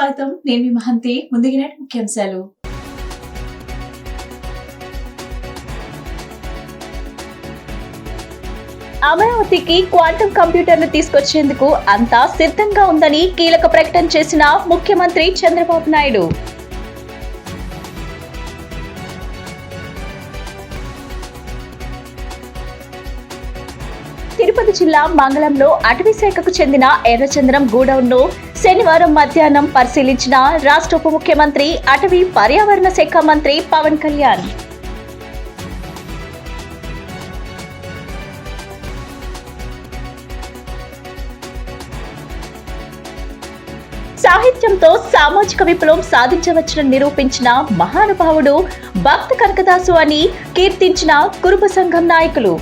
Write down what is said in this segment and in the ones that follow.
స్వాగతం. నేను మీ మహంతి. ముందుగా ముఖ్యాంశాలు. అమరావతికి క్వాంటం కంప్యూటర్ను తీసుకొచ్చేందుకు అంతా సిద్ధంగా ఉందని కీలక ప్రకటన చేసిన ముఖ్యమంత్రి చంద్రబాబు నాయుడు. తిరుపతి జిల్లా మంగళంలో అటవీ శాఖకు చెందిన ఎర్రచంద్రం గూడౌన్ను శనివారం మధ్యాహ్నం పరిశీలించిన రాష్ట్ర ఉప ముఖ్యమంత్రి అటవీ పర్యావరణ శాఖ మంత్రి పవన్ కళ్యాణ్. సాహిత్యంతో సామాజిక విప్లవం సాధించవచ్చని నిరూపించిన మహానుభావుడు భక్త కనకదాసు అని కీర్తించిన కురుబ సంఘం నాయకులు.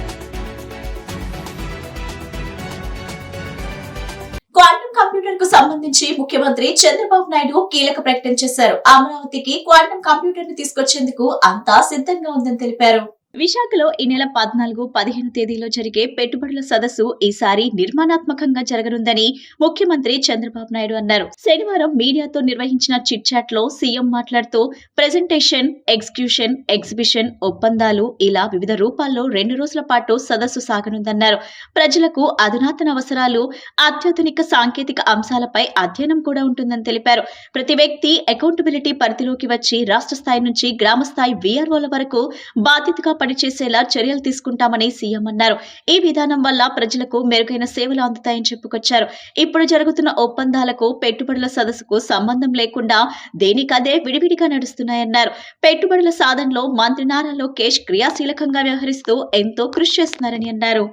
క్వాంటం కంప్యూటర్ కు సంబంధించి ముఖ్యమంత్రి చంద్రబాబు నాయుడు కీలక ప్రకటన చేశారు. అమరావతికి క్వాంటం కంప్యూటర్ ను తీసుకొచ్చేందుకు అంతా సిద్ధంగా ఉందని తెలిపారు. విశాఖలో ఈ నెల 14-15 తేదీలో జరిగే పెట్టుబడుల సదస్సు ఈసారి నిర్మాణాత్మకంగా జరగనుందని ముఖ్యమంత్రి చంద్రబాబు నాయుడు అన్నారు. శనివారం మీడియాతో నిర్వహించిన చిట్ చాట్ లో సీఎం మాట్లాడుతూ ప్రెజెంటేషన్, ఎగ్జిక్యూషన్, ఎగ్జిబిషన్, ఒప్పందాలు ఇలా వివిధ రూపాల్లో 2 రోజుల పాటు సదస్సు సాగనుందన్నారు. ప్రజలకు అధునాతన అవసరాలు, అత్యాధునిక సాంకేతిక అంశాలపై అధ్యయనం కూడా ఉంటుందని తెలిపారు. ప్రతి వ్యక్తి అకౌంటబిలిటీ పరిధిలోకి వచ్చి రాష్ట్ర స్థాయి నుంచి గ్రామ స్థాయి వీఆర్ఓల వరకు బాధ్యతగా పనిచేసేలా చర్యలు తీసుకుంటామని సీఎం అన్నారు. ఈ విధానం వల్ల ప్రజలకు మెరుగైన సేవలు అందుతాయని చెప్పుకొచ్చారు. ఇప్పుడు జరుగుతున్న ఒప్పందాలకు పెట్టుబడుల సదస్సుకు సంబంధం లేకుండా దేనికదే విడివిడిగా నడుస్తున్నాయన్నారు. పెట్టుబడుల సాధనలో మంత్రి నారా లోకేష్ క్రియాశీలకంగా వ్యవహరిస్తూ ఎంతో కృషి చేస్తున్నారని అన్నారు.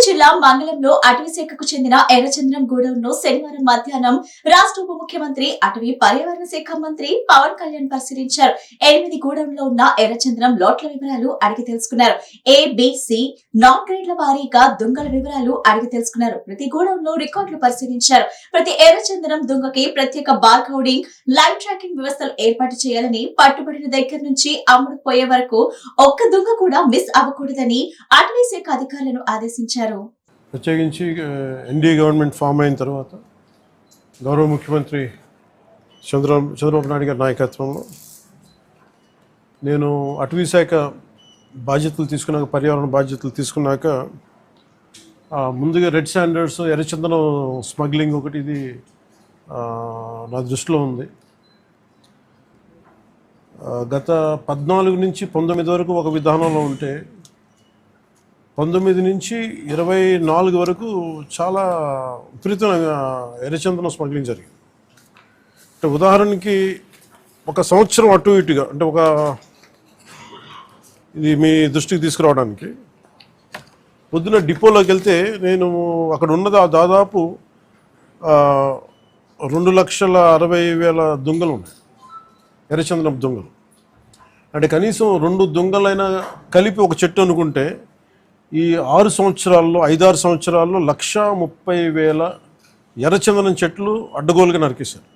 జిల్లా మంగళంలో అటవీ శాఖకు చెందిన ఎర్రచంద్రం గూడౌన్ ను శనివారం మధ్యాహ్నం రాష్ట్ర ఉప ముఖ్యమంత్రి అటవీ పర్యావరణ శాఖ మంత్రి పవన్ కళ్యాణ్ పరిశీలించారు. 8 గూడౌన్లో ఉన్న ఎర్రచంద్రం లోట్ల వివరాలు అడిగి తెలుసుకున్నారు. ఏబిసి నాన్ గ్రేడ్ల వారీగా దుంగల వివరాలు అడిగి తెలుసుకున్నారు. ప్రతి గూడౌన్ లో రికార్డులు పరిశీలించారు. ప్రతి ఎర్రచంద్రం దుంగకి ప్రత్యేక బార్ కోడింగ్, లైవ్ ట్రాకింగ్ వ్యవస్థలు ఏర్పాటు చేయాలని, పట్టుబడిన దగ్గర నుంచి అమ్ముడుపోయే వరకు ఒక్క దుంగ కూడా మిస్ అవ్వకూడదని అటవీ శాఖ అధికారులను ఆదేశించారు. ప్రత్యేకించి ఎన్డీఏ గవర్నమెంట్ ఫామ్ అయిన తర్వాత గౌరవ ముఖ్యమంత్రి చంద్రబాబు నాయుడు గారి నాయకత్వంలో నేను అటవీ శాఖ బాధ్యతలు తీసుకున్నాక, పర్యావరణ బాధ్యతలు తీసుకున్నాక ముందుగా రెడ్ స్టాండర్డ్స్, ఎర్రచందనం స్మగ్లింగ్ ఒకటి ఇది నా దృష్టిలో ఉంది. గత 14 నుంచి 19 వరకు ఒక విధానంలో ఉంటే 19 నుంచి 24 వరకు చాలా విపరీతంగా ఎర్రచందనం స్మగ్లింగ్ జరిగింది. అంటే ఉదాహరణకి ఒక సంవత్సరం అటు ఇటుగా, అంటే ఇది మీ దృష్టికి తీసుకురావడానికి, పొద్దున డిపోలోకి వెళ్తే నేను అక్కడ ఉన్నది దాదాపు 2,60,60,000 దుంగలు ఉన్నాయి, ఎర్రచందనం దుంగలు. అంటే కనీసం 2 దుంగలైనా కలిపి ఒక చెట్టు అనుకుంటే ఈ 5-6 సంవత్సరాల్లో 1,30,000 ఎర్రచందనం చెట్లు అడ్డగోలుగా నరికేశారు.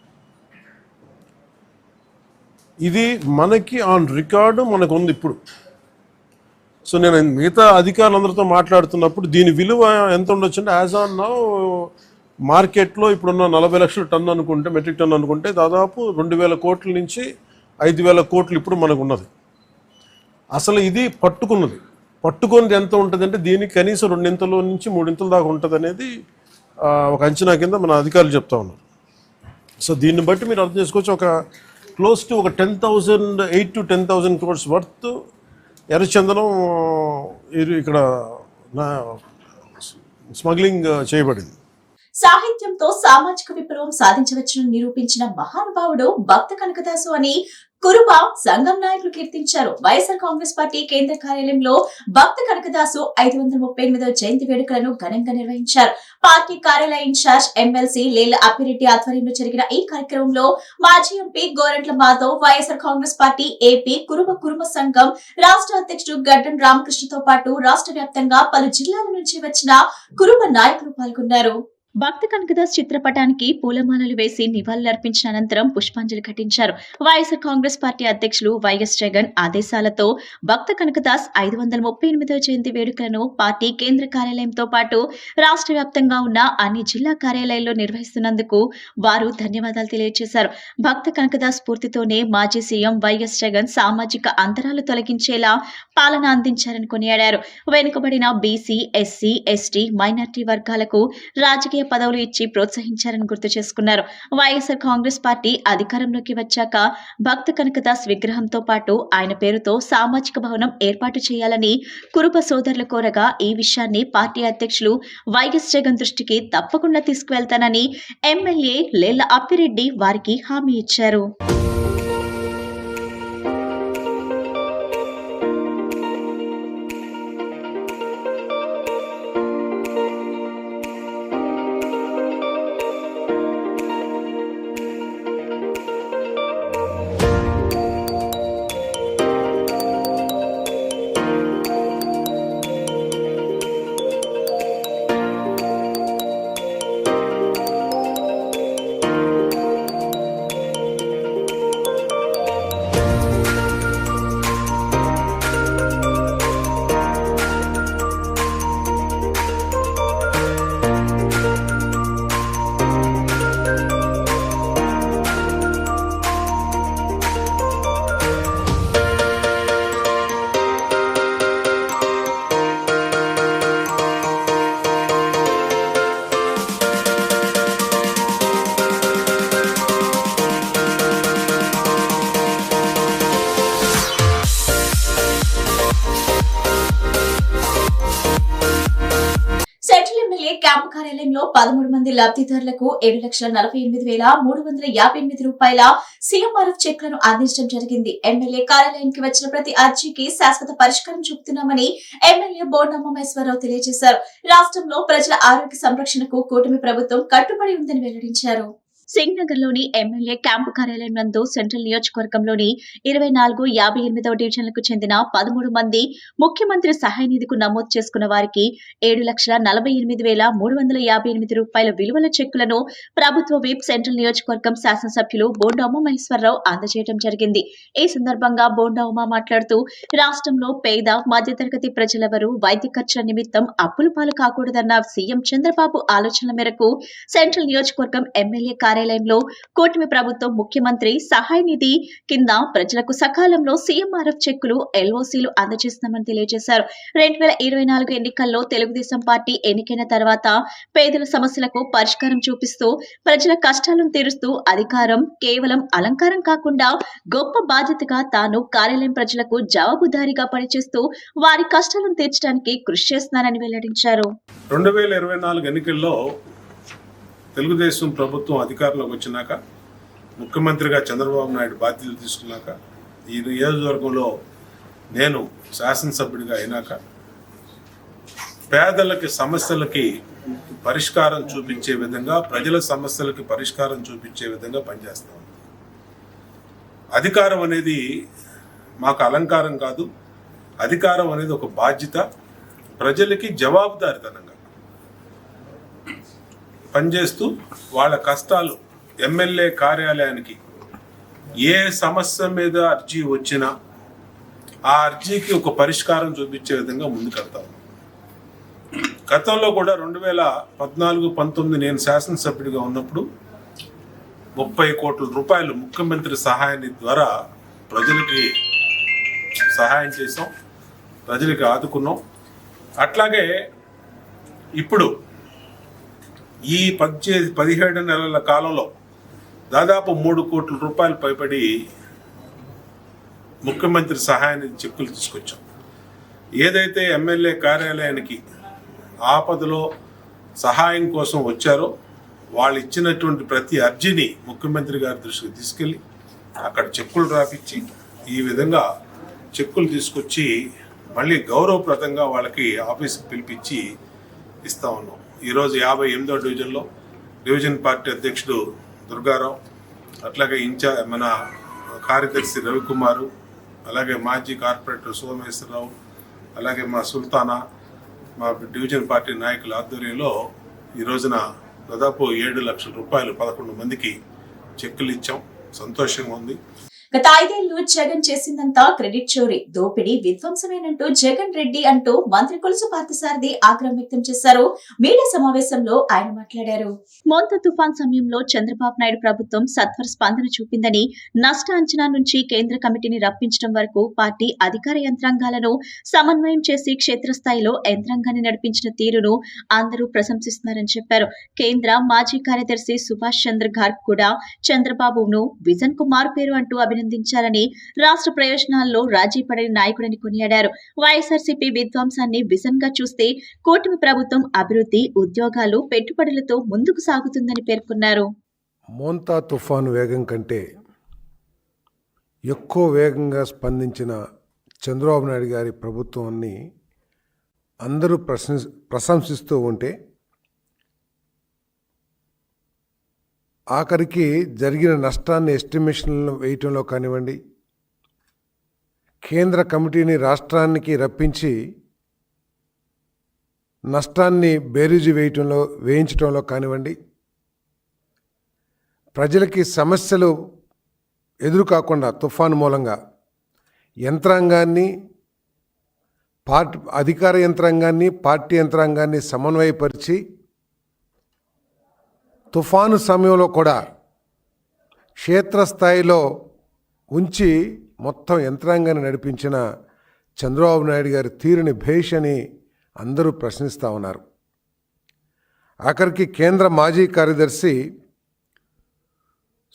ఇది మనకి ఆన్ రికార్డు మనకు ఉంది ఇప్పుడు. సో నేను మిగతా అధికారులందరితో మాట్లాడుతున్నప్పుడు దీని విలువ ఎంత ఉండొచ్చు అంటే, యాజ్ ఆన్ నౌ మార్కెట్లో ఇప్పుడున్న 40 లక్షల టన్ను అనుకుంటే, మెట్రిక్ టన్ను అనుకుంటే దాదాపు 2,000 కోట్ల నుంచి 5,000 కోట్లు ఇప్పుడు మనకు ఉన్నది. అసలు ఇది పట్టుకున్నది ఎంత ఉంటుందంటే దీనికి కనీసం 2 నుంచి 3 దాకా ఉంటుంది అనేది ఒక అంచనా కింద మన అధికారులు చెప్తా ఉన్నారు. సో దీన్ని బట్టి మీరు అర్థం చేసుకోవచ్చు, ఒక క్లోజ్ టు ఒక 8 to 10,000 crores వర్త్ ఎర్రచందనం ఇక్కడ స్మగ్లింగ్ చేయబడింది. సాహిత్యంతో సామాజిక విప్లవం సాధించవచ్చునని నిరూపించిన మహానుభావుడు భక్త కనకదాసు అని కురుబ సంఘం నాయకులు కీర్తించారు. వైఎస్ఆర్ కాంగ్రెస్ పార్టీ కేంద్ర కార్యాలయంలో భక్త కనకదాసు 538వ జయంతి వేడుకలను ఘనంగా నిర్వహించారు. పార్టీ కార్యాలయ ఇన్ఛార్జ్ ఎమ్మెల్సీ లేళ్ల అప్పిరెడ్డి ఆధ్వర్యంలో జరిగిన ఈ కార్యక్రమంలో మాజీ MP Gorantla Madhav, YSR Congress party AP Kuruma సంఘం రాష్ట్ర అధ్యక్షుడు గడ్డం రామకృష్ణతో పాటు రాష్ట్ర వ్యాప్తంగా పలు జిల్లాల నుంచి వచ్చిన కురుమ నాయకులు పాల్గొన్నారు. భక్త కనకదాస్ చిత్రపటానికి పూలమాలలు వేసి నివాళులర్పించిన అనంతరం పుష్పాంజలి ఘటించారు. వైఎస్ఆర్ కాంగ్రెస్ పార్టీ అధ్యక్షులు వైఎస్ జగన్ ఆదేశాలతో భక్త కనకదాస్ 538వ జయంతి వేడుకలను పార్టీ కేంద్ర కార్యాలయంతో పాటు రాష్ట్ర వ్యాప్తంగా ఉన్న అన్ని జిల్లా కార్యాలయాల్లో నిర్వహిస్తున్నందుకు వారు ధన్యవాదాలు తెలియజేశారు. భక్త కనకదాస్ స్ఫూర్తితోనే మాజీ సీఎం వైఎస్ జగన్ సామాజిక అంతరాలు తొలగించేలా పాలన అందించారని కొనియాడారు. వెనుకబడిన బీసీ, ఎస్సీ, ఎస్టీ, మైనార్టీ వర్గాలకు రాజకీయ పదవులు ఇచ్చి ప్రోత్సహించారని గుర్తు చేసుకున్నారు. వైఎస్ఆర్ కాంగ్రెస్ పార్టీ అధికారంలోకి వచ్చాక భక్త కనకదాస్ విగ్రహంతో పాటు ఆయన పేరుతో సామాజిక భవనం ఏర్పాటు చేయాలని కురుబ సోదరులు కోరగా ఈ విషయాన్ని పార్టీ అధ్యక్షులు వైఎస్ జగన్ దృష్టికి తప్పకుండా తీసుకువెళ్తానని ఎమ్మెల్యే లేళ్ల అప్పిరెడ్డి వారికి హామీ ఇచ్చారు. క్యాంపు కార్యాలయంలో 13 మంది లబ్ధిదారులకు 7,48,358 రూపాయల సీఎంఆర్ఎఫ్ చెక్లను అందించడం జరిగింది. ఎమ్మెల్యే కార్యాలయానికి వచ్చిన ప్రతి అర్జీకి శాశ్వత పరిష్కారం చూపుతున్నామని ఎమ్మెల్యే బోండమ్మ మహేశ్వరరావు తెలియజేశారు. రాష్ట్రంలో ప్రజల ఆరోగ్య సంరక్షణకు కూటమి ప్రభుత్వం కట్టుబడి ఉందని వెల్లడించారు. సింగ్నగర్ లోని ఎమ్మెల్యే క్యాంపు కార్యాలయం నందు సెంట్రల్ నియోజకవర్గంలోని 24, 58వ డివిజన్లకు చెందిన 13 మంది ముఖ్యమంత్రి సహాయ నిధికు నమోదు చేసుకున్న వారికి 7,48,358 రూపాయల విలువల చెక్కులను ప్రభుత్వ విప్ సెంట్రల్ నియోజకవర్గం శాసనసభ్యులు బోండమ్మ మహేశ్వరరావు అందజేయడం జరిగింది. ఈ సందర్భంగా బోండమ్మ మాట్లాడుతూ రాష్ట్రంలో పేద మధ్యతరగతి ప్రజలెవరూ వైద్య ఖర్చుల నిమిత్తం అప్పుల పాలు కాకూడదన్న సీఎం చంద్రబాబు ఆలోచనల మేరకు సెంట్రల్ నియోజకవర్గం ఎమ్మెల్యే కార్యాలయంలో కూటమి ప్రభుత్వం ముఖ్యమంత్రి సహాయ నిధి కింద ప్రజలకు సకాలంలో సీఎంఆర్ఎఫ్ చెక్కులు, ఎల్ఓసీలు అందజేస్తున్నామని తెలియజేశారు. 2024 ఎన్నికల్లో తెలుగుదేశం పార్టీ ఎన్నికైన తర్వాత పేదల సమస్యలకు పరిష్కారం చూపిస్తూ ప్రజల కష్టాలను తీరుస్తూ అధికారం కేవలం అలంకారం కాకుండా గొప్ప బాధ్యతగా తాను కార్యాలయం ప్రజలకు జవాబుదారీగా పనిచేస్తూ వారి కష్టాలను తీర్చడానికి కృషి చేస్తున్నానని వెల్లడించారు. 2024 ఎన్నికల్లో తెలుగుదేశం ప్రభుత్వం అధికారంలోకి వచ్చినాక, ముఖ్యమంత్రిగా చంద్రబాబు నాయుడు బాధ్యతలు తీసుకున్నాక, ఈ నియోజకవర్గంలో నేను శాసనసభ్యుడిగా అయినాక పేదలకి సమస్యలకి పరిష్కారం చూపించే విధంగా, ప్రజల సమస్యలకి పరిష్కారం చూపించే విధంగా పనిచేస్తాం. అధికారం అనేది మాకు అలంకారం కాదు, అధికారం అనేది ఒక బాధ్యత. ప్రజలకి జవాబుదారితనంగా పనిచేస్తూ వాళ్ళ కష్టాలు, ఎమ్మెల్యే కార్యాలయానికి ఏ సమస్య మీద అర్జీ వచ్చినా ఆ అర్జీకి ఒక పరిష్కారం చూపించే విధంగా ముందుకెళ్తాం. గతంలో కూడా 2014-19 నేను శాసనసభ్యుడిగా ఉన్నప్పుడు 30 కోట్ల రూపాయలు ముఖ్యమంత్రి సహాయ నిధి ద్వారా ప్రజలకి సహాయం చేసాం, ప్రజలకి ఆదుకున్నాం. అట్లాగే ఇప్పుడు ఈ 17 నెలల కాలంలో దాదాపు 3 కోట్ల రూపాయలు పైబడి ముఖ్యమంత్రి సహాయానికి చెక్కులు తీసుకొచ్చాం. ఏదైతే ఎమ్మెల్యే కార్యాలయానికి ఆపదలో సహాయం కోసం వచ్చారో వాళ్ళు ఇచ్చినటువంటి ప్రతి అర్జీని ముఖ్యమంత్రి గారి దృష్టికి తీసుకెళ్ళి అక్కడ చెక్కులు రాపిచ్చి ఈ విధంగా చెక్కులు తీసుకొచ్చి మళ్ళీ గౌరవప్రదంగా వాళ్ళకి ఆఫీస్కి పిలిపించి ఇస్తా ఉన్నాం. ఈరోజు 58వ డివిజన్లో డివిజన్ పార్టీ అధ్యక్షుడు దుర్గారావు, అట్లాగే మన కార్యదర్శి రవికుమారు, అలాగే మాజీ కార్పొరేటర్ సోమేశ్వరరావు, అలాగే మా సుల్తానా, మా డివిజన్ పార్టీ నాయకుల ఆధ్వర్యంలో ఈ రోజున దాదాపు 7 లక్షల రూపాయలు 11 మందికి చెక్కులు ఇచ్చాం. సంతోషంగా ఉంది. గత 5 ఏళ్లు జగన్ చేసిందంతా క్రెడిట్ చోరీ, దోపిడీ, విధ్వంసమేనంటూ జగన్ రెడ్డి అంటూ మంత్రి కొలుసు పార్థసారథి ఆగ్రహం వ్యక్తం చేశారు. మీడియా సమావేశంలో ఆయన మాట్లాడారు. మోంతా తుఫాన్ సమయంలో చంద్రబాబు నాయుడు ప్రభుత్వం సత్వర స్పందన చూపిందని, నష్ట అంచనా నుంచి కేంద్ర కమిటీని రప్పించడం వరకు పార్టీ అధికార యంత్రాంగాలను సమన్వయం చేసి క్షేత్రస్థాయిలో యంత్రాంగాన్ని నడిపించిన తీరును అందరూ ప్రశంసిస్తున్నారని చెప్పారు. కేంద్ర మాజీ కార్యదర్శి సుభాష్ చంద్ర గార్గ్ కూడా చంద్రబాబును విజన్ కు మారుపేరు అంటూ అభినందించాలని, రాష్ట్ర ప్రయోజనాల్లో రాజీ పడని నాయకుడని కొనియాడారు. వైఎస్ఆర్సీపీ విధ్వంసాన్ని విజన్ గా చూస్తే కూటమి ప్రభుత్వం అభివృద్ధి, ఉద్యోగాలు, పెట్టుబడులతో ముందుకు సాగుతుందని పేర్కొన్నారు. మోంతా తుఫాను వేగం కంటే ఎక్కువ వేగంగా స్పందించిన చంద్రబాబు నాయుడు గారి ప్రభుత్వాన్ని అందరూ ప్రశంసిస్తూ ఉంటే, ఆఖరికి జరిగిన నష్టాన్ని ఎస్టిమేషన్లు వేయటంలో కానివ్వండి, కేంద్ర కమిటీని రాష్ట్రానికి రప్పించి నష్టాన్ని బేరీజు వేయించడంలో కానివ్వండి, ప్రజలకి సమస్యలు ఎదురు కాకుండా తుఫాను మూలంగా యంత్రాంగాన్ని, అధికార యంత్రాంగాన్ని, పార్టీ యంత్రాంగాన్ని సమన్వయపరిచి తుఫాను సమయంలో కూడా క్షేత్రస్థాయిలో ఉంచి మొత్తం యంత్రాంగాన్ని నడిపించిన చంద్రబాబు నాయుడు గారి తీరుని భేష్ అని అందరూ ప్రశ్నిస్తూ ఉన్నారు. ఆఖరికి కేంద్ర మాజీ కార్యదర్శి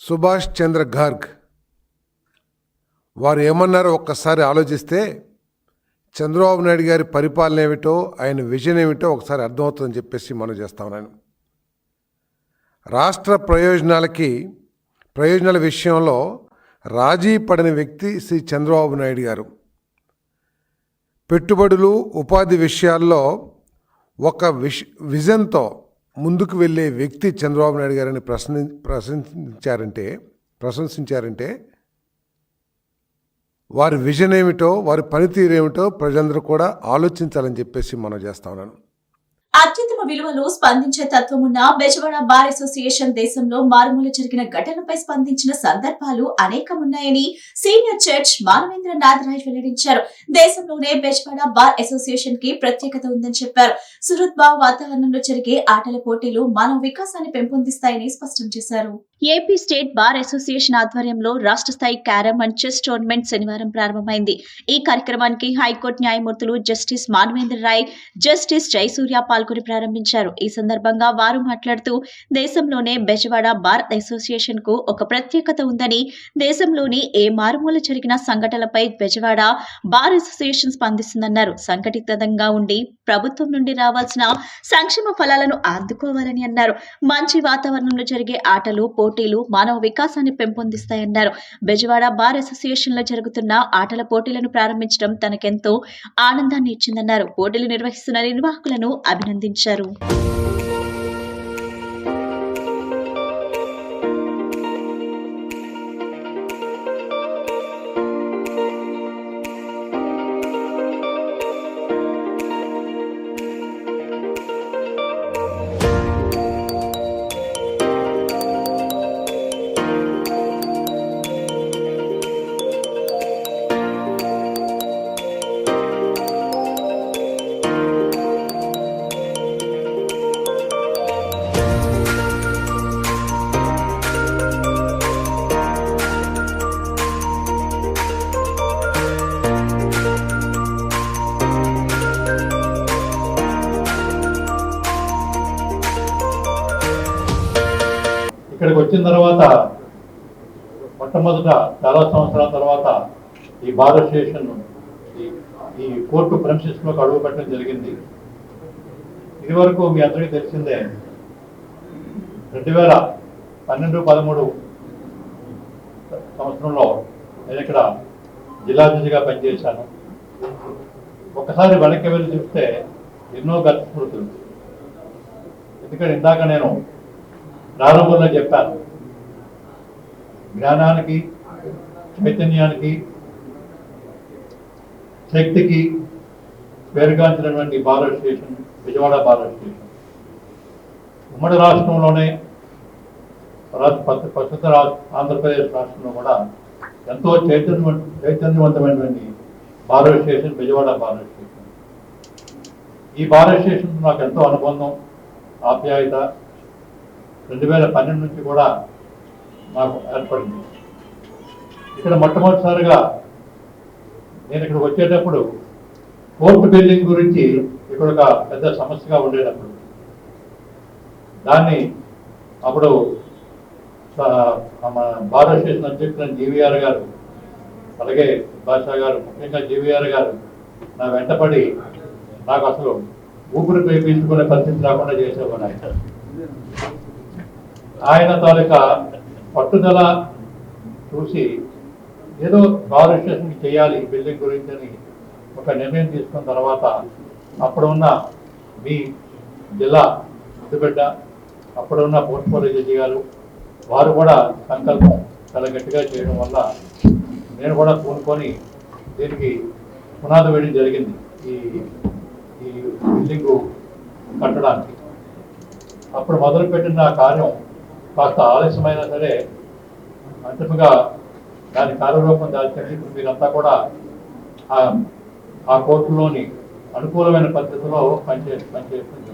సుభాష్ చంద్ర గార్గ్ వారు ఏమన్నారో ఒక్కసారి ఆలోచిస్తే చంద్రబాబు నాయుడు గారి పరిపాలన ఏమిటో, ఆయన విజన్ ఏమిటో ఒకసారి అర్థమవుతుందని చెప్పేసి మనం చేస్తా ఉన్నాను. రాష్ట్ర ప్రయోజనాల విషయంలో రాజీ పడని వ్యక్తి శ్రీ చంద్రబాబు నాయుడు గారు. పెట్టుబడులు, ఉపాధి విషయాల్లో ఒక విజన్తో ముందుకు వెళ్ళే వ్యక్తి చంద్రబాబు నాయుడు గారిని ప్రశంసించారంటే వారి విజన్ ఏమిటో, వారి పనితీరు ఏమిటో ప్రజలందరూ కూడా ఆలోచించాలని చెప్పేసి మనం చేస్తా ఉన్నాను. అత్యుత్తమ విలువలు స్పందించే తత్వం ఉన్న బెజవాడ బార్ అసోసియేషన్ దేశంలో మారుమూల జరిగిన ఘటనపై స్పందించిన సందర్భాలు అనేకమున్నాయని సీనియర్ జడ్జ్ మానవేంద్ర నాథరాజ్ వెల్లడించారు. దేశంలోనే బెజవాడ బార్ అసోసియేషన్ కి ప్రత్యేకత ఉందని చెప్పారు. సుహృద్భావ వాతావరణంలో జరిగే ఆటల పోటీలు మానవ వికాసాన్ని పెంపొందిస్తాయని స్పష్టం చేశారు. ఏపీ స్టేట్ బార్ అసోసియేషన్ ఆధ్వర్యంలో రాష్ట్ర స్థాయి క్యారమ్ అండ్ చెస్ టోర్నమెంట్ శనివారం ప్రారంభమైంది. ఈ కార్యక్రమానికి హైకోర్టు న్యాయమూర్తులు జస్టిస్ మానవేంద్ర రాయ్, జస్టిస్ జయసూర్య పాల్గొని ప్రారంభించారు. ఈ సందర్భంగా వారు మాట్లాడుతూ దేశంలోనే బెజవాడ బార్ అసోసియేషన్ కు ఒక ప్రత్యేకత ఉందని, దేశంలోని ఏ మారుమూల జరిగిన సంఘటనలపై బెజవాడ బార్ అసోసియేషన్ స్పందిస్తుందన్నారు. సంఘటితంగా ఉండి ప్రభుత్వం నుండి రావాల్సిన సంక్షేమ ఫలాలను అందుకోవాలని అన్నారు. మంచి వాతావరణంలో జరిగే ఆటలు, పోటీలు మానవ వికాసాన్ని పెంపొందిస్తాయన్నారు. బెజవాడ బార్ అసోసియేషన్ లో జరుగుతున్న ఆటల పోటీలను ప్రారంభించడం తనకెంతో ఆనందాన్ని ఇచ్చిందన్నారు. పోటీలు నిర్వహిస్తున్న నిర్వాహకులను అభినందించారు. ఇక్కడికి వచ్చిన తర్వాత మొట్టమొదట చాలా సంవత్సరాల తర్వాత ఈ బార్ అసోసియేషన్ ఈ కోర్టు ప్రెమిసెస్లోకి అడుగు పెట్టడం జరిగింది. ఇదివరకు మీ అందరికీ తెలిసిందే 2012-13 సంవత్సరంలో నేను ఇక్కడ జిల్లా జడ్జిగా పనిచేశాను. ఒకసారి వెనక్కి వెళ్ళి చూస్తే ఎన్నో గత స్మృతులు. ఎందుకంటే ఇందాక నేను ప్రారంభంలో చెప్పాను, జ్ఞానానికి, చైతన్యానికి, శక్తికి పేరుగాంచినటువంటి bar association Vijayawada bar association ఉమ్మడి రాష్ట్రంలోనే ప్రస్తుత ఆంధ్రప్రదేశ్ రాష్ట్రంలో కూడా ఎంతో చైతన్యవంతమైనటువంటి bar association Vijayawada bar association. ఈ బార్ అసోసియేషన్ నాకు ఎంతో అనుబంధం, ఆప్యాయత 2012 నుంచి కూడా నాకు ఏర్పడింది. ఇక్కడ మొట్టమొదటిసారిగా నేను ఇక్కడికి వచ్చేటప్పుడు కోర్టు బిల్డింగ్ గురించి ఇక్కడ ఒక పెద్ద సమస్యగా ఉండేటప్పుడు దాన్ని అప్పుడు మన బార్ అసోసియేషన్ అధ్యక్షులు జీవీఆర్ గారు, అలాగే బాషా గారు, ముఖ్యంగా జీవీఆర్ గారు నా వెంటపడి నాకు అసలు ఊపిరి పీల్చుకునే పరిస్థితి రాకుండా చేసేవాడు. ఆయన తాలూకా పట్టుదల చూసి ఏదో బార్ అసోసియేషన్ చేయాలి బిల్డింగ్ గురించి అని ఒక నిర్ణయం తీసుకున్న తర్వాత అప్పుడున్న మీ జిల్లా ముద్దుబిడ్డ, అప్పుడున్న పోర్ట్ఫోలియో జడ్జి గారు వారు కూడా సంకల్పం చాలా గట్టిగా చేయడం వల్ల నేను కూడా పూనుకొని దీనికి పునాది వేయడం జరిగింది ఈ బిల్డింగు కట్టడానికి. అప్పుడు మొదలుపెట్టిన కార్యం కాస్త ఆలస్యమైనా సరే అంతిమంగా దాని కార్యరూపం దాల్చింది. ఇప్పుడు మీరంతా కూడా ఆ కోర్టులోని అనుకూలమైన పద్ధతిలో పనిచేయడం జరుగుతుంది.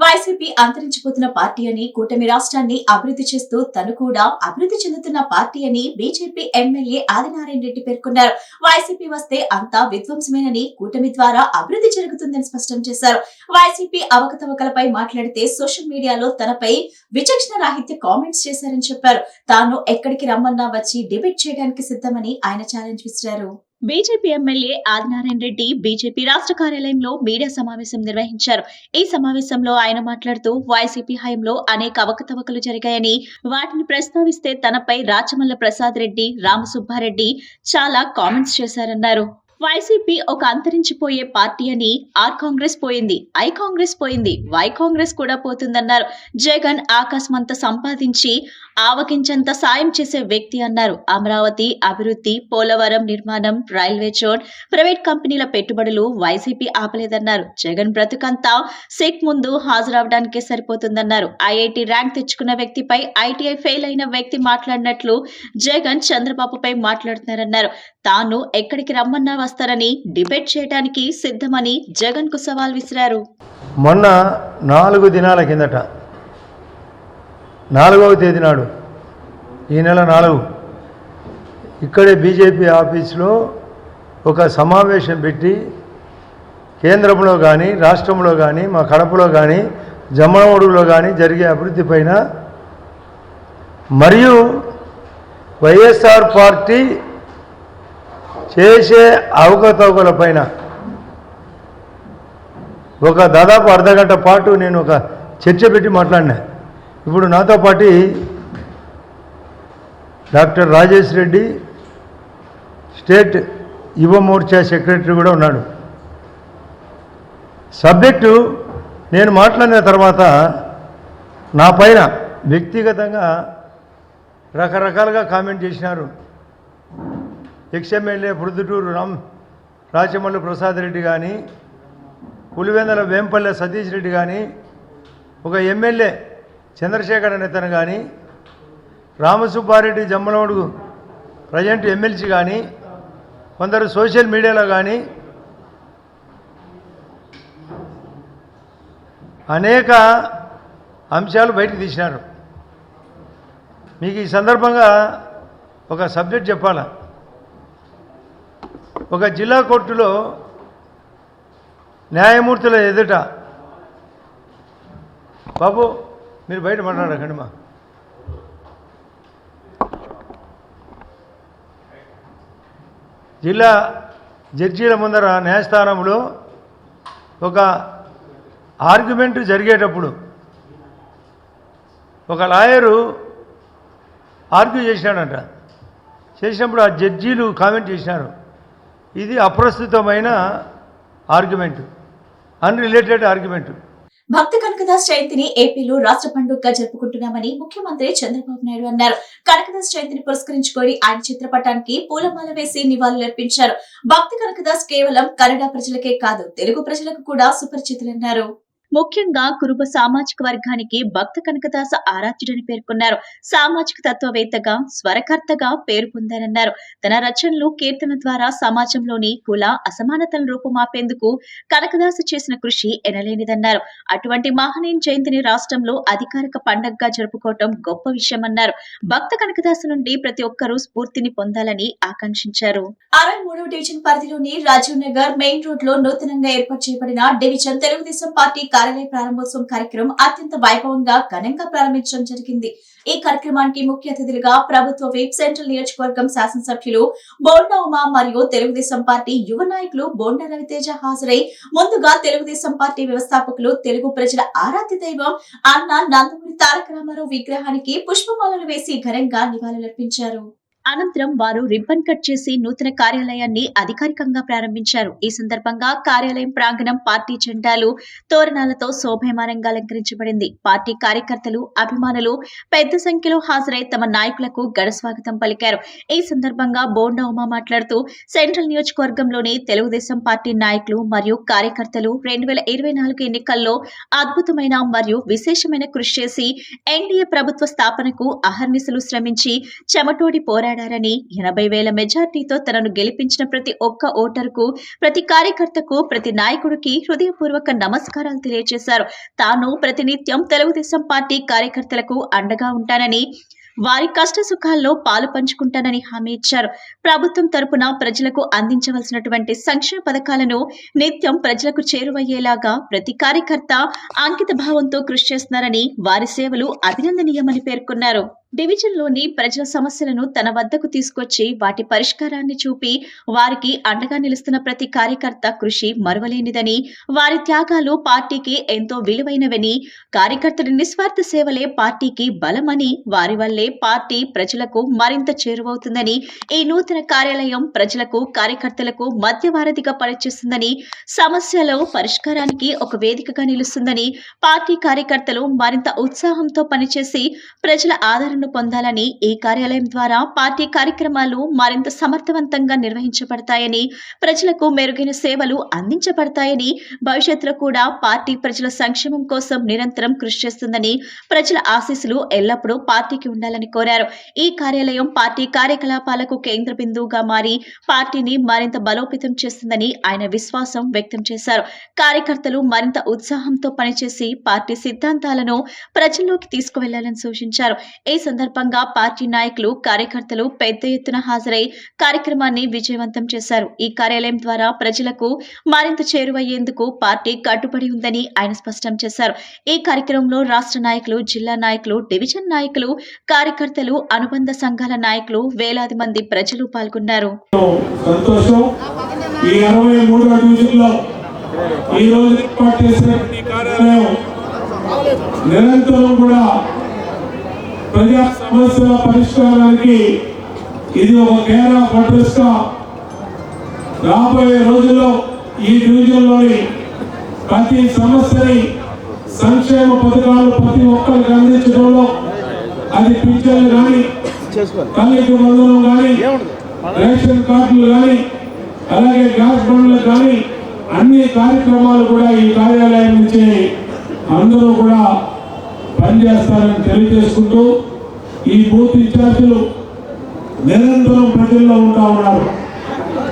వైసీపీ అంతరించిపోతున్న పార్టీ అని, కూటమి రాష్ట్రాన్ని అభివృద్ధి చేస్తూ తను కూడా అభివృద్ధి చెందుతున్న పార్టీ అని బీజేపీ ఎమ్మెల్యే ఆదినారాయణ రెడ్డి పేర్కొన్నారు. వైసీపీ వస్తే అంతా విధ్వంసమేనని, కూటమి ద్వారా అభివృద్ధి జరుగుతుందని స్పష్టం చేశారు. వైసీపీ అవకతవకలపై మాట్లాడితే సోషల్ మీడియాలో తనపై విచక్షణ రాహిత్య కామెంట్స్ చేశారని చెప్పారు. తాను ఎక్కడికి రమ్మన్నా వచ్చి డిబేట్ చేయడానికి సిద్ధమని ఆయన ఛాలెంజ్ విసిరారు. BJP MLA Adinarayana Reddy BJP రాష్ట్ర కార్యాలయంలో మీడియా సమావేశం నిర్వహించారు. ఈ సమావేశంలో ఆయన మాట్లాడుతూ వైసీపీ హయాంలో అనేక అవకతవకలు జరిగాయని, వాటిని ప్రస్తావిస్తే తనపై రాచమల్ల ప్రసాద్ రెడ్డి, రామసుబ్బారెడ్డి చాలా కామెంట్స్ చేశారన్నారు. వైసీపీ ఒక అంతరించిపోయే పార్టీ అని, ఆర్ కాంగ్రెస్ పోయింది, ఐ కాంగ్రెస్ పోయింది, వై కాంగ్రెస్ కూడా పోతుందన్నారు. జగన్ ఆకాశమంత సంపాదించి ఆవకించంత సాయం చేసే వ్యక్తి అన్నారు. అమరావతి అభివృద్ధి, పోలవరం నిర్మాణం, రైల్వే జోన్, ప్రైవేట్ కంపెనీల పెట్టుబడులు వైసీపీ ఆపలేదన్నారు. జగన్ బ్రతుకంతా సెట్ ముందు హాజరవడానికే సరిపోతుందన్నారు. ఐఐటి ర్యాంక్ తెచ్చుకున్న వ్యక్తిపై ఐటీఐ ఫెయిల్ అయిన వ్యక్తి మాట్లాడినట్లు జగన్ చంద్రబాబుపై మాట్లాడుతున్నారన్నారు. తాను ఎక్కడికి రమ్మన్నా వస్తారని, డిబేట్ చేయడానికి సిద్ధమని జగన్ కు సవాల్ విసిరారు. మొన్న 4 దినాల కిందట 4వ తేదీ నాడు, ఈ నెల 4 ఇక్కడే బీజేపీ ఆఫీస్లో ఒక సమావేశం పెట్టి కేంద్రంలో కానీ, రాష్ట్రంలో కానీ, మా కడపలో కానీ, జమ్మలమడుగులో కానీ జరిగే అభివృద్ధి పైన, మరియు వైఎస్ఆర్ పార్టీ చేసే అవకతవకల పైన ఒక దాదాపు అర్ధగంట పాటు నేను ఒక చర్చ పెట్టి మాట్లాడినా. ఇప్పుడు నాతో పాటు డాక్టర్ రాజేష్ రెడ్డి, స్టేట్ యువ మోర్చా సెక్రటరీ కూడా ఉన్నాడు. సబ్జెక్టు నేను మాట్లాడిన తర్వాత నా పైన వ్యక్తిగతంగా రకరకాలుగా కామెంట్ చేసినారు. ఎక్స్ఎమ్మెల్యే ప్రొద్దుటూరు రాచమల్లు ప్రసాద్ రెడ్డి కానీ, పులివెందల వేంపల్లె సతీష్ రెడ్డి కానీ, ఒక ఎమ్మెల్యే చంద్రశేఖర్ నేతను కానీ, రామసుబ్బారెడ్డి జమ్మలమడుగు ప్రజెంట్ ఎమ్మెల్సీ కానీ, కొందరు సోషల్ మీడియాలో కానీ అనేక అంశాలు బయటకు తీసినారు. మీకు ఈ సందర్భంగా ఒక సబ్జెక్ట్ చెప్పాలా. ఒక జిల్లా కోర్టులో న్యాయమూర్తుల ఎదుట, బాబు మీరు బయట మాట్లాడకండి మా, జిల్లా జడ్జీల ముందర న్యాయస్థానంలో ఒక ఆర్గ్యుమెంట్ జరిగేటప్పుడు ఒక లాయరు ఆర్గ్యూ చేసినాడంట. చేసినప్పుడు ఆ జడ్జీలు కామెంట్ చేసినారు, ఇది అప్రస్తుతమైన ఆర్గ్యుమెంట్, అన్రిలేటెడ్ ఆర్గ్యుమెంట్. భక్త కనకదాస్ జయంతిని ఏపీలో రాష్ట్ర పండుగగా జరుపుకుంటున్నామని ముఖ్యమంత్రి చంద్రబాబు నాయుడు అన్నారు. కనకదాస్ జయంతిని పురస్కరించుకొని ఆయన చిత్రపటానికి పూలమాల వేసి నివాళులర్పించారు. భక్త కనకదాస్ కేవలం కన్నడ ప్రజలకే కాదు, తెలుగు ప్రజలకు కూడా సుపరిచితులన్నారు. ముఖ్యంగా కురుబ సామాజిక వర్గానికి భక్త కనకదాస ఆరాధ్యుడని పేర్కొన్నారు. సామాజిక తత్వవేత్తగా, స్వరకర్తగా పేరు పొందారన్నారు. తన రచనలు, కీర్తన ద్వారా సమాజంలోని కుల అసమానతలను రూపుమాపేందుకు కనకదాస చేసిన కృషి ఎనలేనిదన్నారు. అటువంటి మహనీయుని జయంతిని రాష్ట్రంలో అధికారిక పండగగా జరుపుకోవటం గొప్ప విషయమన్నారు. భక్త కనకదాస నుండి ప్రతి ఒక్కరూ స్ఫూర్తిని పొందాలని ఆకాంక్షించారు. 63వ డివిజన్ పరిధిలోని రాజీవ్ నగర్ మెయిన్ రోడ్ లో నూతనంగా ఏర్పాటు చేయబడిన డివిజన్ తెలుగుదేశం పార్టీ కార్యాలయ ప్రారంభోత్సవం కార్యక్రమం అత్యంత వైభవంగా ఘనంగా ప్రారంభించడం జరిగింది. ఈ కార్యక్రమానికి ముఖ్య అతిథులుగా ప్రభుత్వ విప్, సెంట్రల్ నియోజకవర్గం శాసనసభ్యులు బోండా ఉమా మరియు తెలుగుదేశం పార్టీ యువ నాయకులు బోండా రవితేజ హాజరై ముందుగా తెలుగుదేశం పార్టీ వ్యవస్థాపకులు, తెలుగు ప్రజల ఆరాధ్య దైవం అన్న నందమూరి తారక రామారావు విగ్రహానికి పుష్పమాలలు వేసి ఘనంగా నివాళులర్పించారు. అనంతరం వారు రిబ్బన్ కట్ చేసి నూతన కార్యాలయాన్ని అధికారికంగా ప్రారంభించారు. ఈ సందర్భంగా కార్యాలయం ప్రాంగణం పార్టీ జెండాలు, తోరణాలతో శోభయమానంగా అలంకరించబడింది. పార్టీ కార్యకర్తలు, అభిమానులు పెద్ద సంఖ్యలో హాజరై తమ నాయకులకు ఘన స్వాగతం పలికారు. ఈ సందర్భంగా బోండా ఉమా మాట్లాడుతూ సెంట్రల్ నియోజకవర్గంలోని తెలుగుదేశం పార్టీ నాయకులు మరియు కార్యకర్తలు 2024 ఎన్నికల్లో అద్భుతమైన మరియు విశేషమైన కృషి చేసి ఎన్డీఏ ప్రభుత్వ స్థాపనకు అహర్నిశలు శ్రమించి చెమటోడి పోరాడారని, 80,000 మెజార్టీతో తనను గెలిపించిన ప్రతి ఒక్క ఓటరుకు, ప్రతి కార్యకర్తకు, ప్రతి నాయకుడికి హృదయపూర్వక నమస్కారాలు తెలియజేశారు. తాను ప్రతినిత్యం తెలుగుదేశం పార్టీ కార్యకర్తలకు అండగా ఉంటానని, వారి కష్ట సుఖాల్లో పాలు పంచుకుంటానని హామీ ఇచ్చారు. ప్రభుత్వం తరపున ప్రజలకు అందించవలసినటువంటి సంక్షేమ పథకాలను నిత్యం ప్రజలకు చేరువయ్యేలాగా ప్రతి కార్యకర్త అంకిత భావంతో కృషి చేస్తున్నారని, వారి సేవలు అభినందనీయమని పేర్కొన్నారు. డివిజన్లోని ప్రజల సమస్యలను తన వద్దకు తీసుకొచ్చి వాటి పరిష్కారాన్ని చూపి వారికి అండగా నిలుస్తున్న ప్రతి కార్యకర్త కృషి మరువలేనిదని, వారి త్యాగాలు పార్టీకి ఎంతో విలువైనవని, కార్యకర్తల నిస్వార్థ సేవలే పార్టీకి బలమని, వారి వల్లే పార్టీ ప్రజలకు మరింత చేరువవుతుందని, ఈ నూతన కార్యాలయం ప్రజలకు, కార్యకర్తలకు మధ్యవారధిగా పనిచేస్తుందని, సమస్యల పరిష్కారానికి ఒక వేదికగా నిలుస్తుందని, పార్టీ కార్యకర్తలు మరింత ఉత్సాహంతో పనిచేసి ప్రజల ఆదరణ పొందాలని, ఈ కార్యాలయం ద్వారా పార్టీ కార్యక్రమాలు మరింత సమర్థవంతంగా నిర్వహించబడతాయని, ప్రజలకు మెరుగైన సేవలు అందించబడతాయని, భవిష్యత్తులో కూడా పార్టీ ప్రజల సంక్షేమం కోసం నిరంతరం కృషి చేస్తుందని, ప్రజల ఆశీస్సులు ఎల్లప్పుడూ పార్టీకి ఉండాలని కోరారు. ఈ కార్యాలయం పార్టీ కార్యకలాపాలకు కేంద్ర బిందువుగా మారి పార్టీని మరింత బలోపేతం చేస్తుందని ఆయన విశ్వాసం వ్యక్తం చేశారు. కార్యకర్తలు మరింత ఉత్సాహంతో పనిచేసి పార్టీ సిద్ధాంతాలను ప్రజల్లోకి తీసుకువెళ్లాలని సూచించారు. ఈ సందర్భంగా పార్టీ నాయకులు, కార్యకర్తలు పెద్ద ఎత్తున హాజరై కార్యక్రమాన్ని విజయవంతం చేశారు. ఈ కార్యాలయం ద్వారా ప్రజలకు మరింత చేరువయ్యేందుకు పార్టీ కట్టుబడి ఉందని ఆయన స్పష్టం చేశారు. ఈ కార్యక్రమంలో రాష్ట్ర నాయకులు, జిల్లా నాయకులు, డివిజన్ నాయకులు, కార్యకర్తలు, అనుబంధ సంఘాల నాయకులు, వేలాది మంది ప్రజలు పాల్గొన్నారు. నిరంతరం కూడా ప్రజా సమస్యల పరిష్కారానికి ఇది ఒక కేర్ ఆఫ్ అడ్రస్ గా రాబోయే రోజుల్లో ఈ డివిజన్లోని ప్రతి సమస్యని, సంక్షేమ పథకాలు ప్రతి ఒక్కరికి అందించడంలో, అది పింఛన్లు కానీ, తల్లికి వందనం కానీ, రేషన్ కార్డులు కానీ, అలాగే గ్యాస్ బండ్లు కానీ, అన్ని కార్యక్రమాలు కూడా ఈ కార్యాలయం నుంచి అందరూ కూడా పనిచేస్తారని తెలియజేసుకుంటూ, ఈ బూత్ ఇన్ఛార్జీలు నిరంతరం ప్రజల్లో ఉంటా ఉన్నారు.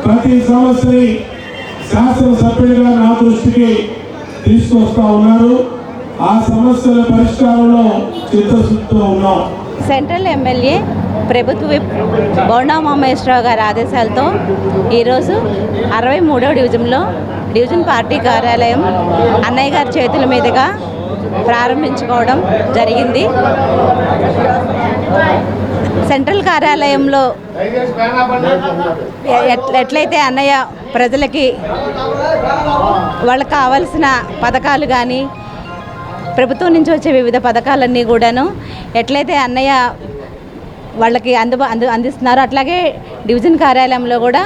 ప్రతి సమస్యని శాసనసభ్యుడిగా నా దృష్టికి తీసుకొస్తా ఉన్నారు. ఆ సమస్యల పరిష్కారంలో చిత్తశుద్ధితో ఉన్నాం. సెంట్రల్ ఎమ్మెల్యే ప్రభుత్వ విప్ బోండా ఉమామహేశ్వరరావు గారి ఆదేశాలతో ఈరోజు 63వ డివిజన్లో డివిజన్ పార్టీ కార్యాలయం అన్నయ్య గారి చేతుల మీదుగా ప్రారంభించుకోవడం జరిగింది. సెంట్రల్ కార్యాలయంలో ఎట్లయితే అన్నయ్య ప్రజలకి వాళ్ళకి కావాల్సిన పథకాలు కానీ ప్రభుత్వం నుంచి వచ్చే వివిధ పథకాలన్నీ కూడాను ఎట్లయితే అన్నయ్య వాళ్ళకి అందిస్తున్నారు, అట్లాగే డివిజన్ కార్యాలయంలో కూడా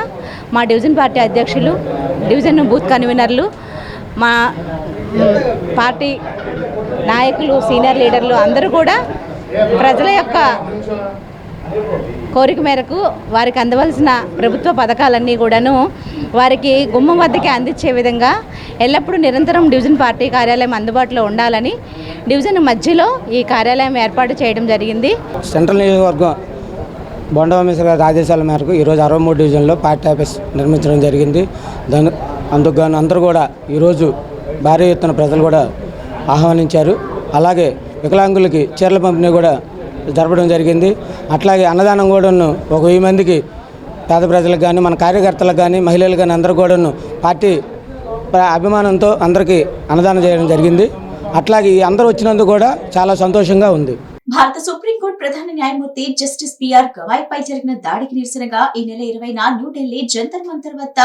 మా డివిజన్ పార్టీ అధ్యక్షులు, డివిజన్ బూత్ కన్వీనర్లు, మా పార్టీ నాయకులు, సీనియర్ లీడర్లు అందరూ కూడా ప్రజల యొక్క కోరిక మేరకు వారికి అందవలసిన ప్రభుత్వ పథకాలన్నీ కూడాను వారికి గుమ్మం వద్దకి అందించే విధంగా ఎల్లప్పుడూ నిరంతరం డివిజన్ పార్టీ కార్యాలయం అందుబాటులో ఉండాలని డివిజన్ మధ్యలో ఈ కార్యాలయం ఏర్పాటు చేయడం జరిగింది. సెంట్రల్ నియోజకవర్గం బొండరామేశ్వర గారి ఆదేశాల మేరకు ఈరోజు 63 డివిజన్లో పార్టీ ఆఫీస్ నిర్మించడం జరిగింది. అందుకు గాను అందరూ కూడా ఈరోజు భారీ ఎత్తున ప్రజలు కూడా ఆహ్వానించారు. అలాగే వికలాంగులకి చీరల పంపిణీ కూడా జరపడం జరిగింది. అట్లాగే అన్నదానం కూడాను 1000 మందికి పేద ప్రజలకు కానీ మన కార్యకర్తలకు కానీ మహిళలకు కానీ అందరూ కూడాను పార్టీ అభిమానంతో అందరికీ అన్నదానం చేయడం జరిగింది. అట్లాగే అందరూ వచ్చినందుకు కూడా చాలా సంతోషంగా ఉంది. భారత సుప్రీంకోర్టు ప్రధాన న్యాయమూర్తి జస్టిస్ పిఆర్ గవాయ్ పై జరిగిన దాడికి నిరసనగా ఈ నెల 20న న్యూఢిల్లీ జంతర్ మంతర్ వద్ద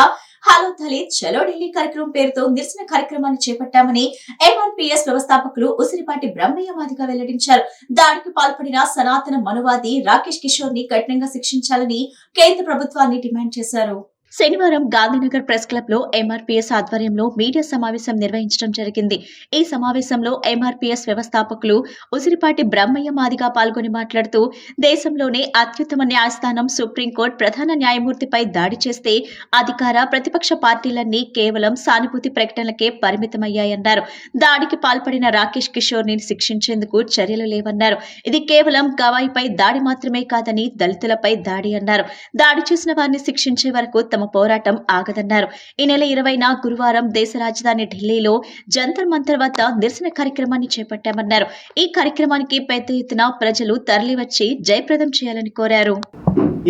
హలో దళిత్ చలో ఢిల్లీ కార్యక్రమం పేరుతో నిరసన కార్యక్రమాన్ని చేపట్టామని ఎంఆర్పీఎస్ వ్యవస్థాపకులు ఉసిరిపాటి బ్రహ్మయ్య మాదిగ వెల్లడించారు. దాడికి పాల్పడిన సనాతన మనువాది రాకేష్ కిషోర్ ని కఠినంగా శిక్షించాలని కేంద్ర ప్రభుత్వాన్ని డిమాండ్ చేశారు. శనివారం గాంధీనగర్ ప్రెస్ క్లబ్ లో ఎంఆర్పీఎస్ ఆధ్వర్యంలో మీడియా సమావేశం నిర్వహించడం జరిగింది. ఈ సమావేశంలో ఎంఆర్పీఎస్ వ్యవస్థాపకులు ఉసిరిపాటి బ్రహ్మయ్య మాదిగ పాల్గొని మాట్లాడుతూ దేశంలోనే అత్యుత్తమ న్యాయస్థానం సుప్రీంకోర్టు ప్రధాన న్యాయమూర్తిపై దాడి చేస్తే అధికార ప్రతిపక్ష పార్టీలన్నీ కేవలం సానుభూతి ప్రకటనలకే పరిమితమయ్యాయన్నారు. దాడికి పాల్పడిన రాకేష్ కిషోర్ ని శిక్షించేందుకు చర్యలు లేవన్నారు. ఇది కేవలం గవాయ్ పై దాడి మాత్రమే కాదని దళితులపై దాడి అన్నారు. దాడి చేసిన వారిని శిక్షించే వరకు తమ పోరాటం ఆగదన్నారు. ఈ నెల 20న గురువారం దేశ రాజధాని ఢిల్లీలో జంతర్ మంతర్ వద్ద నిరసన కార్యక్రమాన్ని చేపట్టామన్నారు. ఈ కార్యక్రమానికి పెద్ద ఎత్తున ప్రజలు తరలివచ్చి జయప్రదం చేయాలని కోరారు.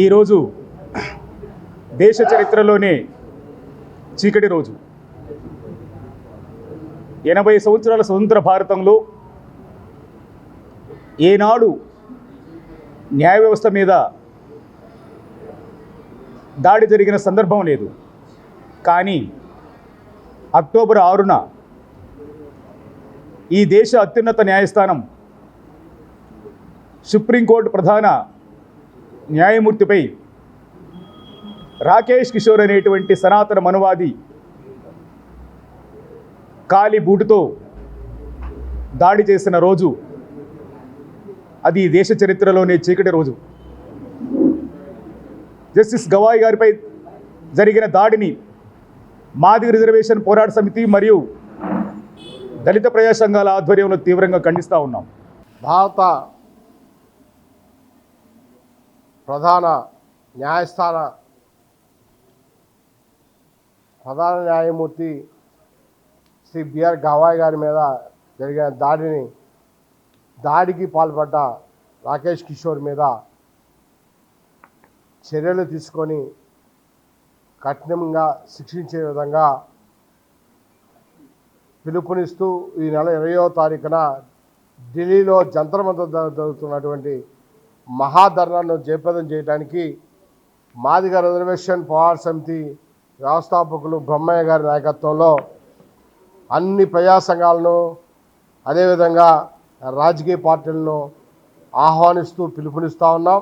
ఈరోజు దేశ చరిత్రలోనే చీకటి రోజు. 80 సంవత్సరాల స్వతంత్ర భారతంలో ఏనాడు న్యాయ వ్యవస్థ మీద దాడి జరిగిన సందర్భం లేదు. కానీ అక్టోబర్ 6న ఈ దేశ అత్యున్నత న్యాయస్థానం సుప్రీంకోర్టు ప్రధాన న్యాయమూర్తిపై రాకేష్ కిషోర్ అనేటువంటి సనాతన మనువాది కాలి బూటుతో దాడి చేసిన రోజు. అది దేశ చరిత్రలోనే చీకటి రోజు. జస్టిస్ గవాయ్ గారిపై జరిగిన దాడిని మాదిగ రిజర్వేషన్ పోరాట సమితి మరియు దళిత ప్రజా సంఘాల ఆధ్వర్యంలో తీవ్రంగా ఖండిస్తూ ఉన్నాం. భారత ప్రధాన న్యాయమూర్తి శ్రీ బిఆర్ గవాయ్ గారి మీద జరిగిన దాడికి పాల్పడ్డ రాకేష్ కిషోర్ మీద చర్యలు తీసుకొని కఠినంగా శిక్షించే విధంగా పిలుపునిస్తూ ఈ నెల 20వ తారీఖున ఢిల్లీలో జంతర్ మంతర్ జరుగుతున్నటువంటి మహాధర్నాను జయప్రదం చేయడానికి మాదిగ రిజర్వేషన్ పోరాట సమితి వ్యవస్థాపకులు బ్రహ్మయ్య గారి నాయకత్వంలో అన్ని ప్రజా సంఘాలను అదేవిధంగా రాజకీయ పార్టీలను ఆహ్వానిస్తూ పిలుపునిస్తూ ఉన్నాం.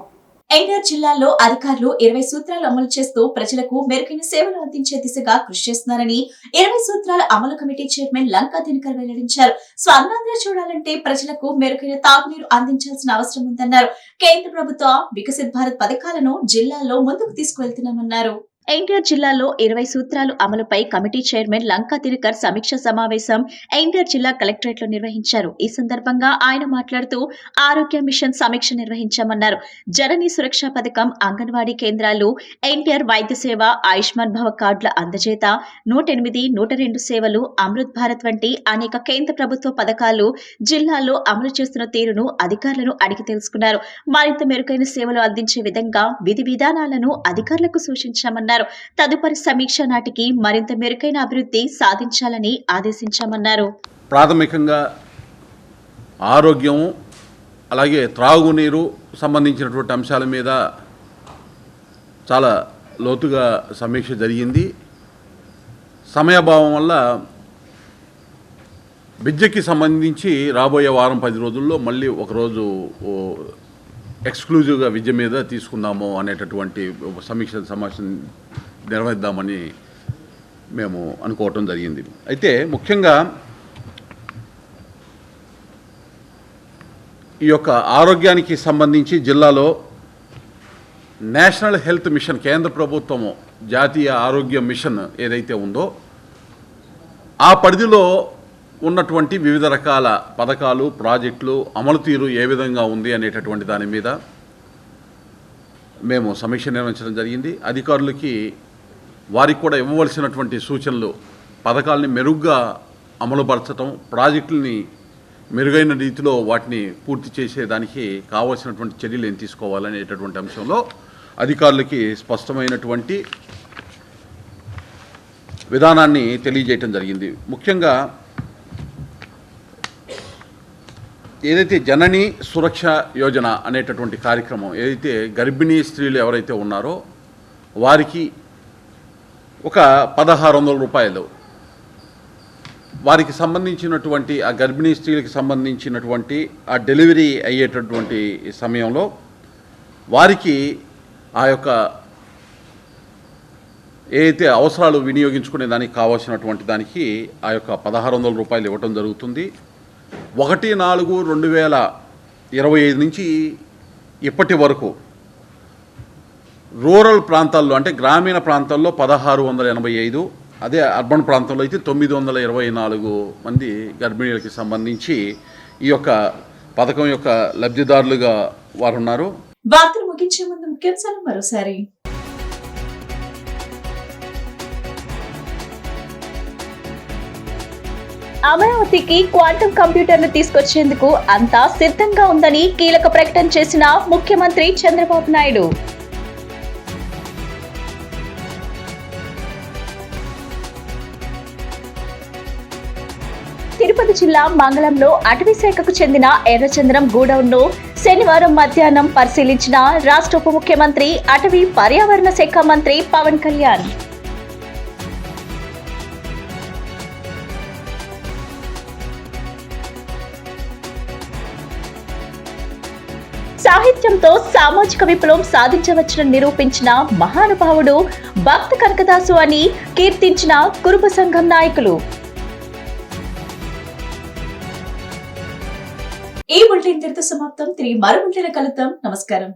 ఎన్టీఆర్ జిల్లాలో అధికారులు 20 సూత్రాలు అమలు చేస్తూ ప్రజలకు మెరుగైన సేవలు అందించే దిశగా కృషి చేస్తున్నారని 20 సూత్రాల అమలు కమిటీ చైర్మన్ లంకా దినకర్ వెల్లడించారు. స్వర్ణాంధ్ర చూడాలంటే ప్రజలకు మెరుగైన తాగునీరు అందించాల్సిన అవసరం ఉందన్నారు. కేంద్ర ప్రభుత్వ వికసిత్ భారత్ పథకాలను జిల్లాల్లో ముందుకు తీసుకువెళ్తున్నామన్నారు. ఎన్టీఆర్ జిల్లాలో 20 సూత్రాలు అమలుపై కమిటీ చైర్మన్ లంకా దినకర్ సమీక్ష సమావేశం ఎన్టీఆర్ జిల్లా కలెక్టరేట్ లో నిర్వహించారు. ఈ సందర్భంగా ఆయన మాట్లాడుతూ ఆరోగ్య మిషన్ సమీక్ష నిర్వహించామన్నారు. జనని సురక్ష పథకం, అంగన్వాడీ కేంద్రాలు, ఎన్టీఆర్ వైద్య సేవ, ఆయుష్మాన్ భవ కార్డుల అందజేత, 108, 102 సేవలు, అమృత్ భారత్ వంటి అనేక కేంద్ర ప్రభుత్వ పథకాలు జిల్లాలో అమలు చేస్తున్న తీరును అధికారులను అడిగి తెలుసుకున్నారు. మరింత మెరుగైన సేవలు అందించే విధంగా విధి విధానాలను అధికారులకు సూచించామన్నారు. తదుపరి సమీక్ష నాటికి మరింత మెరుగైన అభివృద్ధి సాధించాలని ఆదేశించామన్నారు. ప్రాథమికంగా ఆరోగ్యం అలాగే త్రాగునీరు సంబంధించినటువంటి అంశాల మీద చాలా లోతుగా సమీక్ష జరిగింది. సమయాభావం వల్ల విద్యకి సంబంధించి రాబోయే వారం 10 రోజుల్లో మళ్ళీ ఒకరోజు ఎక్స్క్లూజివ్గా విద్య మీద తీసుకుందాము అనేటటువంటి సమీక్ష సమావేశం నిర్వహిద్దామని మేము అనుకోవటం జరిగింది. అయితే ముఖ్యంగా ఈ యొక్క ఆరోగ్యానికి సంబంధించి జిల్లాలో నేషనల్ హెల్త్ మిషన్, కేంద్ర ప్రభుత్వము జాతీయ ఆరోగ్య మిషన్ ఏదైతే ఉందో ఆ పరిధిలో ఉన్నటువంటి వివిధ రకాల పథకాలు, ప్రాజెక్టులు అమలు తీరు ఏ విధంగా ఉంది అనేటటువంటి దాని మీద మేము సమీక్ష నిర్వహించడం జరిగింది. అధికారులకి వారికి కూడా ఇవ్వవలసినటువంటి సూచనలు, పథకాలని మెరుగ్గా అమలుపరచడం, ప్రాజెక్టులని మెరుగైన రీతిలో వాటిని పూర్తి చేసేదానికి కావాల్సినటువంటి చర్యలు ఏం తీసుకోవాలనేటటువంటి అంశంలో అధికారులకి స్పష్టమైనటువంటి విధానాన్ని తెలియజేయటం జరిగింది. ముఖ్యంగా ఏదైతే జనని సురక్ష యోజన అనేటటువంటి కార్యక్రమం, ఏదైతే గర్భిణీ స్త్రీలు ఎవరైతే ఉన్నారో వారికి ఒక 1600 రూపాయలు, వారికి సంబంధించినటువంటి ఆ గర్భిణీ స్త్రీలకు సంబంధించినటువంటి ఆ డెలివరీ అయ్యేటటువంటి సమయంలో వారికి ఆ యొక్క ఏదైతే అవసరాలు వినియోగించుకునే దానికి కావాల్సినటువంటి దానికి ఆ యొక్క 1600 రూపాయలు ఇవ్వటం జరుగుతుంది. 1/4/2025 నుంచి ఇప్పటి వరకు రూరల్ ప్రాంతాల్లో అంటే గ్రామీణ ప్రాంతాల్లో 1685, అదే అర్బన్ ప్రాంతంలో అయితే 924 మంది గర్భిణీలకి సంబంధించి ఈ యొక్క పథకం యొక్క లబ్ధిదారులుగా వారు ఉన్నారు. వార్తలు ముగించే ముందు ముఖ్యాంశాలు మరోసారి. అమరావతికి క్వాంటమ్ కంప్యూటర్ను తీసుకొచ్చేందుకు అంతా సిద్ధంగా ఉందని కీలక ప్రకటన చేసిన ముఖ్యమంత్రి చంద్రబాబు నాయుడు. తిరుపతి జిల్లా మంగళంలో అటవీ శాఖకు చెందిన ఎర్రచంద్రం గూడౌన్ను శనివారం మధ్యాహ్నం పరిశీలించిన రాష్ట్ర ఉప ముఖ్యమంత్రి, అటవీ పర్యావరణ శాఖ మంత్రి పవన్ కళ్యాణ్. సాహిత్యంతో సామాజిక విప్లవం సాధించవచ్చని నిరూపించిన మహానుభావుడు భక్త కనకదాసు అని కీర్తించిన కురుబ సంఘం నాయకులు. ఈ బులెటిన్ ఇంతటితో సమాప్తం. తిరిగి మరో బులెటిన్ కలుద్దాం. నమస్కారం.